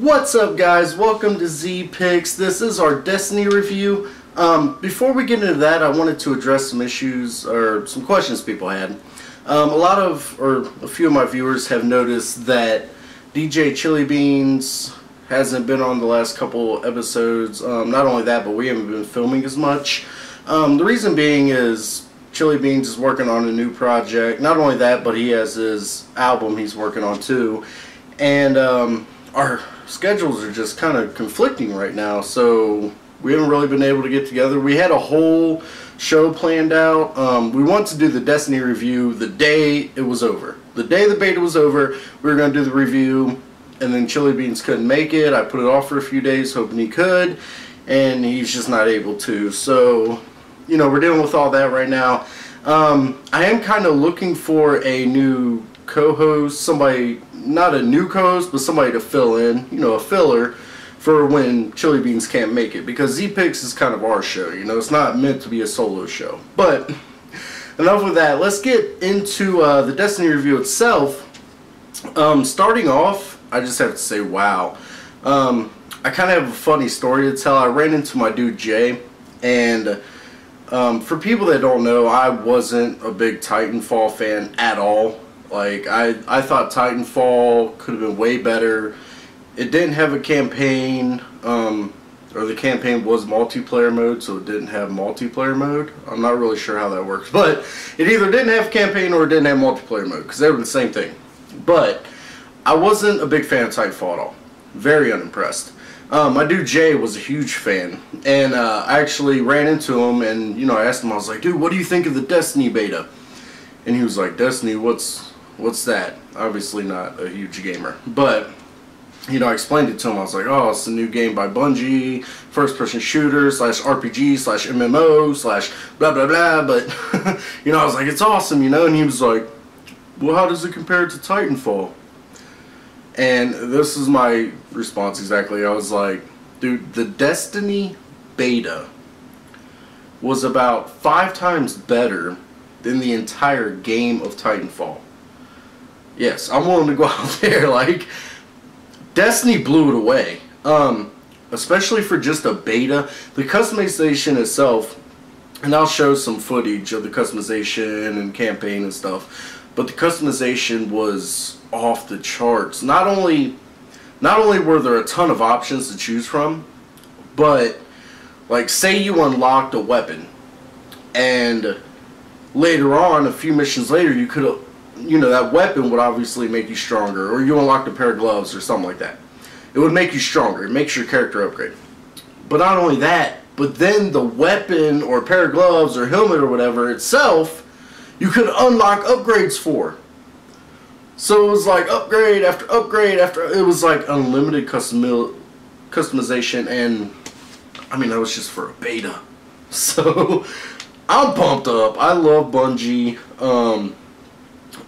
What's up, guys? Welcome to Zpix. This is our Destiny review. Before we get into that, I wanted to address some issues or some questions people had. A few of my viewers have noticed that DJ Chili Beans hasn't been on the last couple episodes. Not only that, but we haven't been filming as much. The reason being is Chili Beans is working on a new project. Not only that, but he has his album he's working on too. And our schedules are just kind of conflicting right now, so we haven't really been able to get together. We had a whole show planned out. We wanted to do the Destiny review the day it was over. The day the beta was over, we were going to do the review, and then Chili Beans couldn't make it. I put it off for a few days hoping he could, and he's just not able to. So, you know, we're dealing with all that right now. I am kind of looking for a new co-host, somebody, not a new co-host, but somebody to fill in, you know, a filler for when Chili Beans can't make it, because Zpix is kind of our show, you know, it's not meant to be a solo show. But enough with that, let's get into the Destiny review itself. Starting off, I just have to say, wow. I kind of have a funny story to tell. I ran into my dude Jay, and for people that don't know, I wasn't a big Titanfall fan at all. Like, I thought Titanfall could have been way better. It didn't have a campaign, or the campaign was multiplayer mode, so it didn't have multiplayer mode. I'm not really sure how that works, but it either didn't have campaign or it didn't have multiplayer mode, because they were the same thing. But I wasn't a big fan of Titanfall at all. Very unimpressed. My dude Jay was a huge fan, and I actually ran into him, and, you know, I asked him, I was like, dude, what do you think of the Destiny beta? And he was like, Destiny, what's that? Obviously not a huge gamer, but, you know, I explained it to him. I was like, oh, it's a new game by Bungie, first-person shooter slash RPG slash MMO slash blah blah blah, but you know, I was like, it's awesome, you know. And he was like, well, how does it compare to Titanfall? And this is my response exactly. I was like, dude, the Destiny beta was about 5 times better than the entire game of Titanfall. Yes, I'm willing to go out there. Like, Destiny blew it away. Especially for just a beta. The customization itself, and I'll show some footage of the customization and campaign and stuff, but the customization was off the charts. Not only were there a ton of options to choose from, but, like, say you unlocked a weapon, and later on, a few missions later, you could have, you know, that weapon would obviously make you stronger, or you unlocked a pair of gloves or something like that. It would make you stronger. It makes your character upgrade. But not only that, but then the weapon or pair of gloves or helmet or whatever itself, you could unlock upgrades for. So it was like upgrade after upgrade after, it was like unlimited customization, and I mean, that was just for a beta. So I'm pumped up. I love Bungie.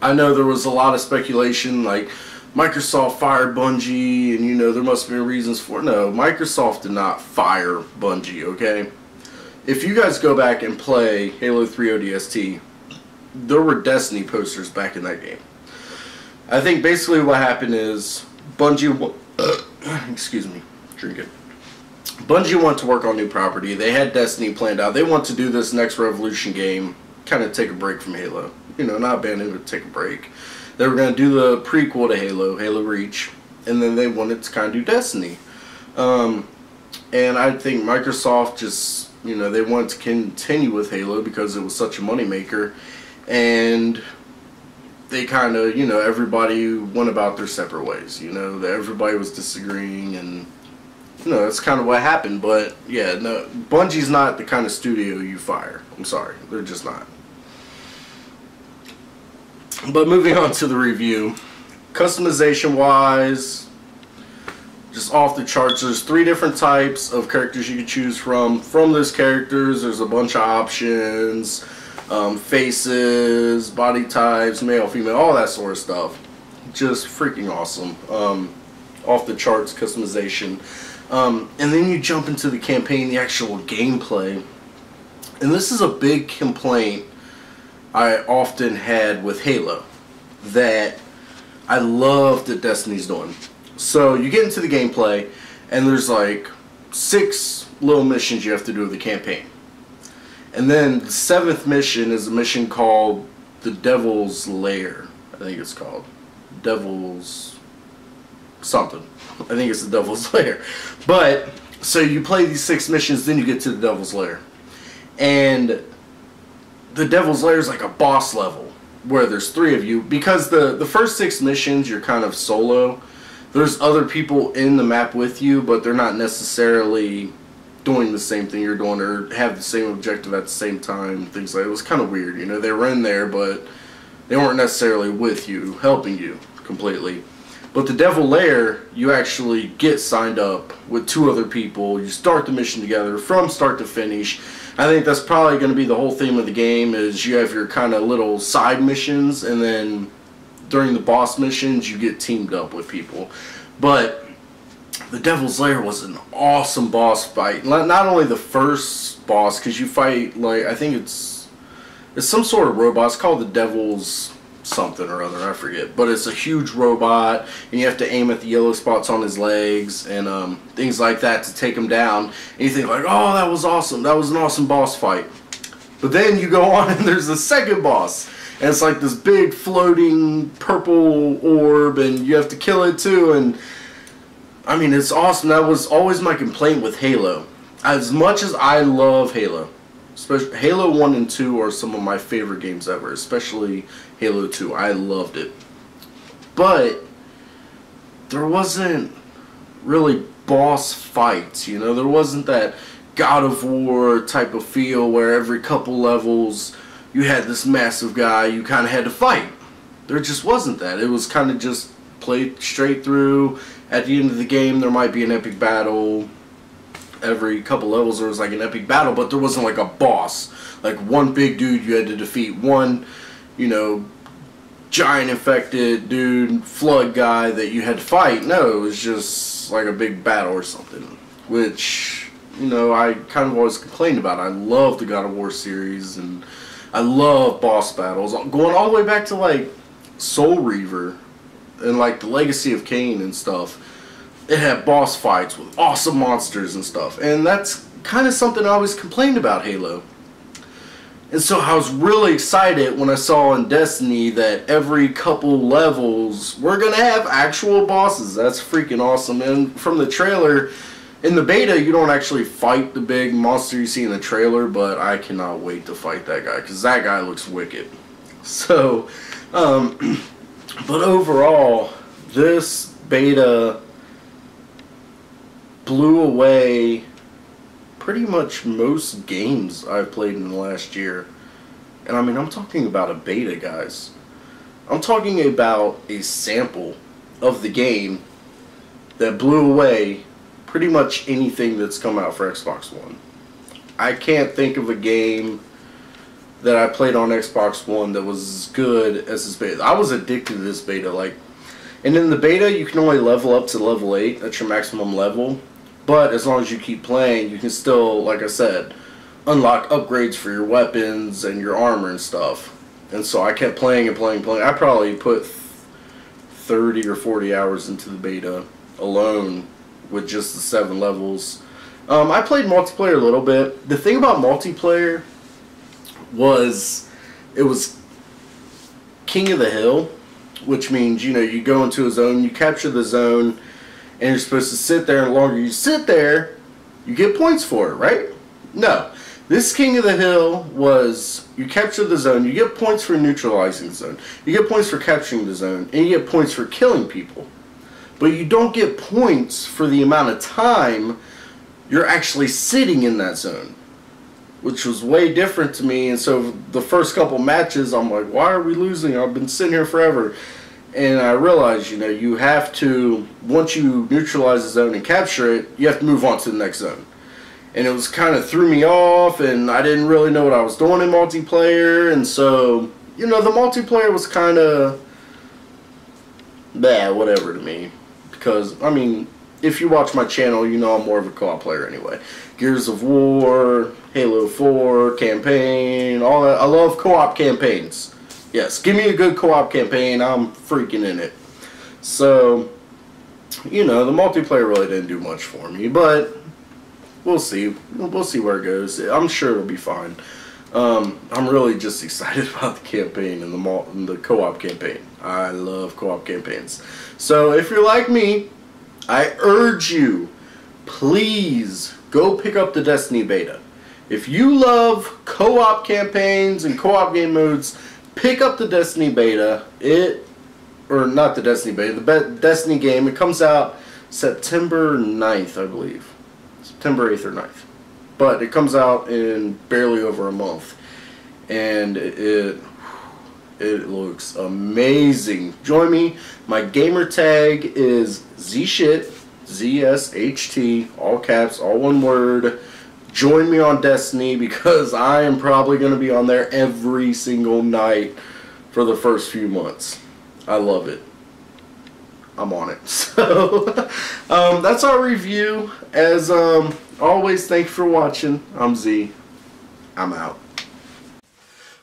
I know there was a lot of speculation, like Microsoft fired Bungie, and, you know, there must have been reasons for it. No, Microsoft did not fire Bungie, okay? If you guys go back and play Halo 3 ODST, there were Destiny posters back in that game. I think basically what happened is Bungie, excuse me, drinking. Bungie wanted to work on new property. They had Destiny planned out. They want to do this next Revolution game, kind of take a break from Halo. You know, not abandon it, but take a break. They were going to do the prequel to Halo, Halo Reach, and then they wanted to kind of do Destiny. And I think Microsoft just, you know, they wanted to continue with Halo because it was such a moneymaker, and they kind of, you know, everybody went about their separate ways. You know, everybody was disagreeing, and, you know, that's kind of what happened. But yeah, no, Bungie's not the kind of studio you fire. I'm sorry, they're just not. But moving on to the review, customization wise, just off the charts. There's 3 different types of characters you can choose from. From those characters, there's a bunch of options, faces, body types, male, female, all that sort of stuff. Just freaking awesome. Off the charts customization. And then you jump into the campaign, the actual gameplay. And this is a big complaint I often had with Halo, that I love that Destiny's doing. So you get into the gameplay, and there's like 6 little missions you have to do with the campaign. And then the 7th mission is a mission called the Devil's Lair. I think it's called Devil's something. I think it's the Devil's Lair. But so you play these 6 missions, then you get to the Devil's Lair. And the Devil's Lair is like a boss level where there's 3 of you, because the first 6 missions you're kind of solo. There's other people in the map with you, but they're not necessarily doing the same thing you're doing or have the same objective at the same time. Things like it was kind of weird, you know. They were in there, but they weren't necessarily with you, helping you completely. But the Devil Lair, you actually get signed up with 2 other people. You start the mission together from start to finish. I think that's probably going to be the whole theme of the game, is you have your kind of little side missions, and then during the boss missions you get teamed up with people. But the Devil's Lair was an awesome boss fight. Not only the first boss, because you fight, like, I think it's some sort of robot. It's called the Devil's something or other, I forget. But it's a huge robot, and you have to aim at the yellow spots on his legs and things like that to take him down. And you think like, oh, that was awesome. That was an awesome boss fight. But then you go on and there's the second boss. And it's like this big floating purple orb, and you have to kill it too. And I mean, it's awesome. That was always my complaint with Halo. As much as I love Halo, especially Halo 1 and 2 are some of my favorite games ever, especially Halo 2. I loved it. But there wasn't really boss fights, you know? There wasn't that God of War type of feel where every couple levels you had this massive guy you kind of had to fight. There just wasn't that. It was kind of just played straight through. At the end of the game, there might be an epic battle. Every couple levels there was like an epic battle, but there wasn't like a boss. Like one big dude you had to defeat. One, you know, giant infected dude, flood guy that you had to fight. No, it was just like a big battle or something. Which, you know, I kind of always complained about. I love the God of War series, and I love boss battles. Going all the way back to like Soul Reaver and like the Legacy of Kain and stuff. It had boss fights with awesome monsters and stuff. And that's kind of something I always complained about Halo. And so I was really excited when I saw in Destiny that every couple levels we're going to have actual bosses. That's freaking awesome. And from the trailer, in the beta, you don't actually fight the big monster you see in the trailer, but I cannot wait to fight that guy, because that guy looks wicked. So, but overall, this beta blew away pretty much most games I've played in the last year. And I mean, I'm talking about a beta, guys. I'm talking about a sample of the game that blew away pretty much anything that's come out for Xbox One. I can't think of a game that I played on Xbox One that was as good as this beta. I was addicted to this beta, like, and in the beta you can only level up to level 8. That's your maximum level. But as long as you keep playing, you can still, like I said, unlock upgrades for your weapons and your armor and stuff. And so I kept playing and playing and playing. I probably put 30 or 40 hours into the beta alone with just the 7 levels. I played multiplayer a little bit. The thing about multiplayer was it was King of the Hill, which means, you know, you go into a zone, you capture the zone, and you're supposed to sit there, and the longer you sit there, you get points for it, right? No. This King of the Hill was, you capture the zone, you get points for neutralizing the zone, you get points for capturing the zone, and you get points for killing people. But you don't get points for the amount of time you're actually sitting in that zone, which was way different to me. And so the first couple matches, I'm like, why are we losing? I've been sitting here forever. And I realized, you know, you have to, once you neutralize the zone and capture it, you have to move on to the next zone. And it was kind of threw me off, and I didn't really know what I was doing in multiplayer. And so, you know, the multiplayer was kind of whatever to me. Because, I mean, if you watch my channel, you know I'm more of a co-op player anyway. Gears of War, Halo 4, campaign, all that. I love co-op campaigns. Yes, give me a good co-op campaign, I'm freaking in it. So, you know, the multiplayer really didn't do much for me, but we'll see. We'll see where it goes. I'm sure it'll be fine. I'm really just excited about the campaign and the co-op campaign. I love co-op campaigns. So if you're like me, I urge you, please go pick up the Destiny beta. If you love co-op campaigns and co-op game modes, pick up the Destiny beta. Or not the Destiny beta, the Destiny game. It comes out September 9th, I believe. September 8th or 9th. But it comes out in barely over a month. And it looks amazing. Join me. My gamer tag is ZSHT, ZSHT, all caps, all one word. Join me on Destiny because I am probably going to be on there every single night for the first few months. I love it. I'm on it. So that's our review. As always, thanks for watching. I'm Z. I'm out.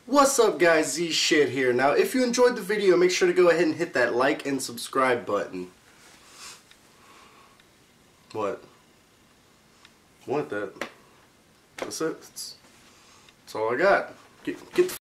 What's up, guys? Z Shit here. Now, if you enjoyed the video, make sure to go ahead and hit that like and subscribe button. What? What? That's it. That's all I got. Get the